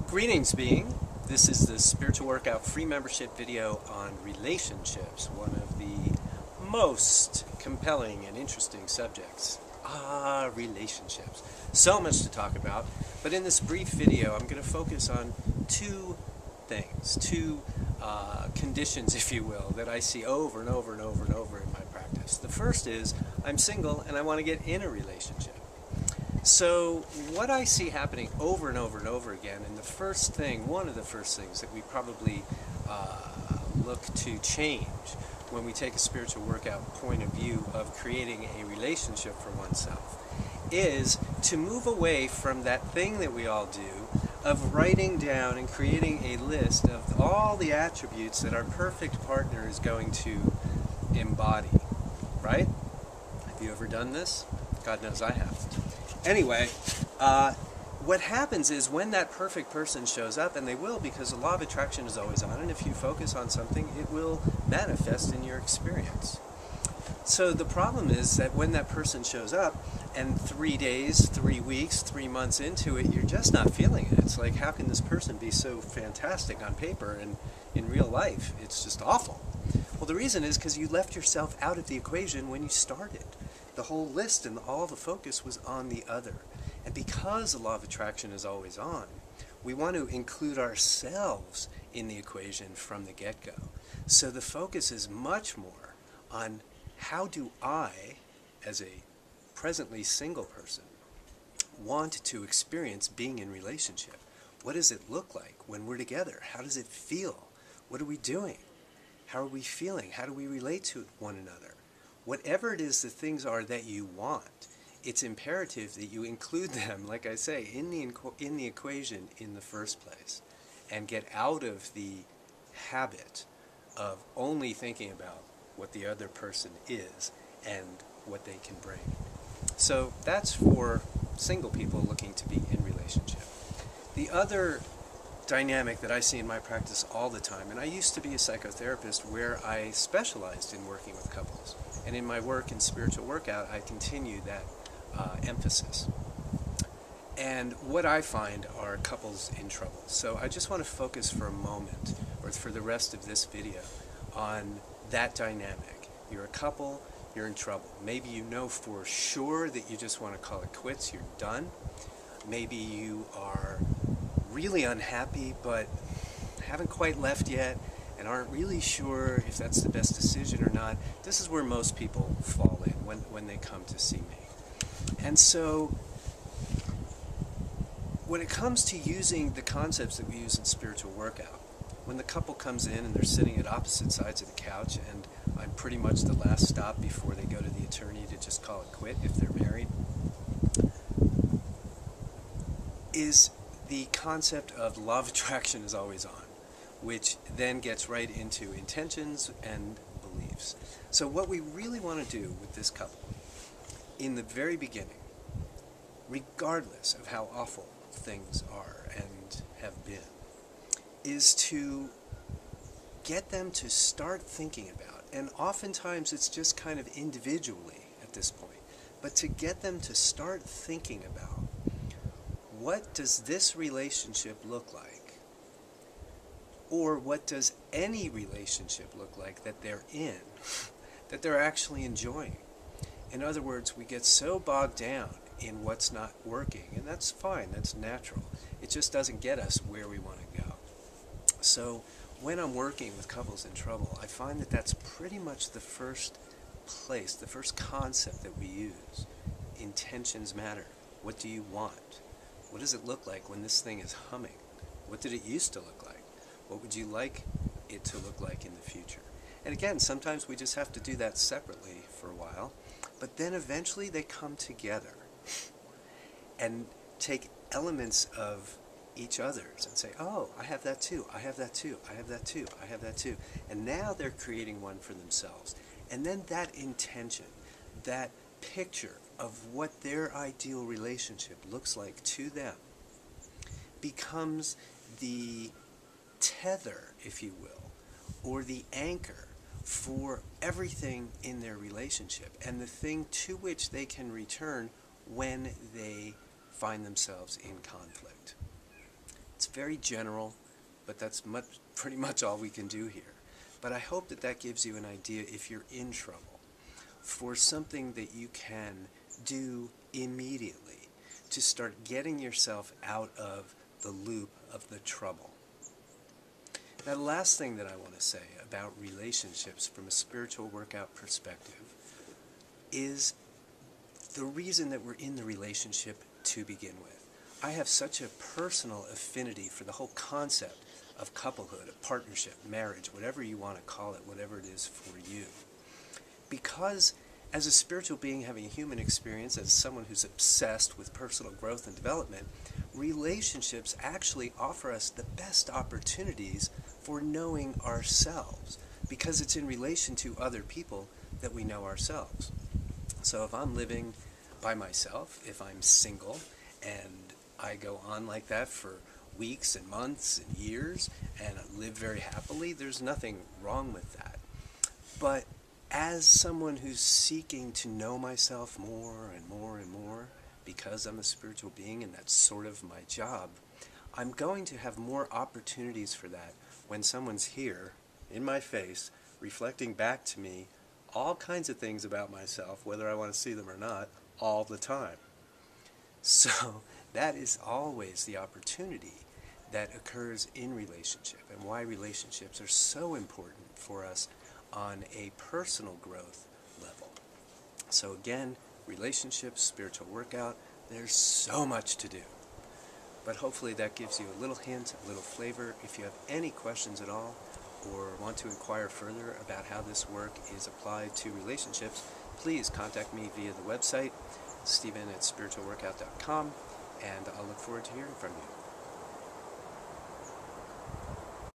Greetings, being. This is the Spiritual Workout free membership video on relationships, one of the most compelling and interesting subjects. Relationships. So much to talk about, but in this brief video I'm going to focus on two things, two conditions, if you will, that I see over and over and over and over in my practice. The first is I'm single and I want to get in a relationship. So what I see happening over and over and over again, and one of the first things that we probably look to change when we take a spiritual workout point of view of creating a relationship for oneself, is to move away from that thing that we all do of writing down and creating a list of all the attributes that our perfect partner is going to embody, right? Have you ever done this? God knows I have. Anyway, what happens is when that perfect person shows up, and they will, because the law of attraction is always on, and if you focus on something, it will manifest in your experience. So the problem is that when that person shows up, and 3 days, 3 weeks, 3 months into it, you're just not feeling it. It's like, how can this person be so fantastic on paper, and in real life, it's just awful? Well, the reason is because you left yourself out of the equation when you started. The whole list and all the focus was on the other. And because the law of attraction is always on, we want to include ourselves in the equation from the get-go. So the focus is much more on how do I, as a presently single person, want to experience being in relationship? What does it look like when we're together? How does it feel? What are we doing? How are we feeling? How do we relate to one another? Whatever it is the things are that you want, it's imperative that you include them, like I say, in the equation in the first place, and get out of the habit of only thinking about what the other person is and what they can bring. So that's for single people looking to be in relationship. The other dynamic that I see in my practice all the time, and I used to be a psychotherapist where I specialized in working with couples, and in my work in spiritual workout I continue that emphasis. And what I find are couples in trouble. So I just want to focus for a moment, or for the rest of this video, on that dynamic. You're a couple, you're in trouble. Maybe you know for sure that you just want to call it quits, you're done. Maybe you are really unhappy but haven't quite left yet and aren't really sure if that's the best decision or not. This is where most people fall in when they come to see me. And so when it comes to using the concepts that we use in spiritual workout, when the couple comes in and they're sitting at opposite sides of the couch, and I'm pretty much the last stop before they go to the attorney to just call it quit if they're married, is the concept of the law of attraction is always on, which then gets right into intentions and beliefs. So what we really want to do with this couple, in the very beginning, regardless of how awful things are and have been, is to get them to start thinking about, and oftentimes it's just kind of individually at this point, but to get them to start thinking about, what does this relationship look like? Or what does any relationship look like that they're in, that they're actually enjoying? In other words, we get so bogged down in what's not working, and that's fine, that's natural. It just doesn't get us where we want to go. So when I'm working with couples in trouble, I find that that's pretty much the first place, the first concept that we use. Intentions matter. What do you want? What does it look like when this thing is humming? What did it used to look like? What would you like it to look like in the future? And again, sometimes we just have to do that separately for a while, but then eventually they come together and take elements of each other's and say, oh, I have that too, I have that too, I have that too, I have that too. And now they're creating one for themselves. And then that intention, that picture of what their ideal relationship looks like to them becomes the tether, if you will, or the anchor for everything in their relationship, and the thing to which they can return when they find themselves in conflict. It's very general, but that's pretty much all we can do here. But I hope that that gives you an idea, if you're in trouble, for something that you can do immediately to start getting yourself out of the loop of the trouble. Now, the last thing that I want to say about relationships from a spiritual workout perspective is the reason that we're in the relationship to begin with. I have such a personal affinity for the whole concept of couplehood, of partnership, marriage, whatever you want to call it, whatever it is for you. Because as a spiritual being having a human experience, as someone who's obsessed with personal growth and development, relationships actually offer us the best opportunities for knowing ourselves, because it's in relation to other people that we know ourselves. So if I'm living by myself, if I'm single, and I go on like that for weeks and months and years and live very happily, there's nothing wrong with that. But as someone who's seeking to know myself more and more and more, because I'm a spiritual being and that's sort of my job, I'm going to have more opportunities for that when someone's here in my face reflecting back to me all kinds of things about myself, whether I want to see them or not, all the time. So that is always the opportunity that occurs in relationship, and why relationships are so important for us on a personal growth level. So again, relationships, spiritual workout, there's so much to do. But hopefully that gives you a little hint, a little flavor. If you have any questions at all, or want to inquire further about how this work is applied to relationships, please contact me via the website, steven@spiritualworkout.com, and I'll look forward to hearing from you.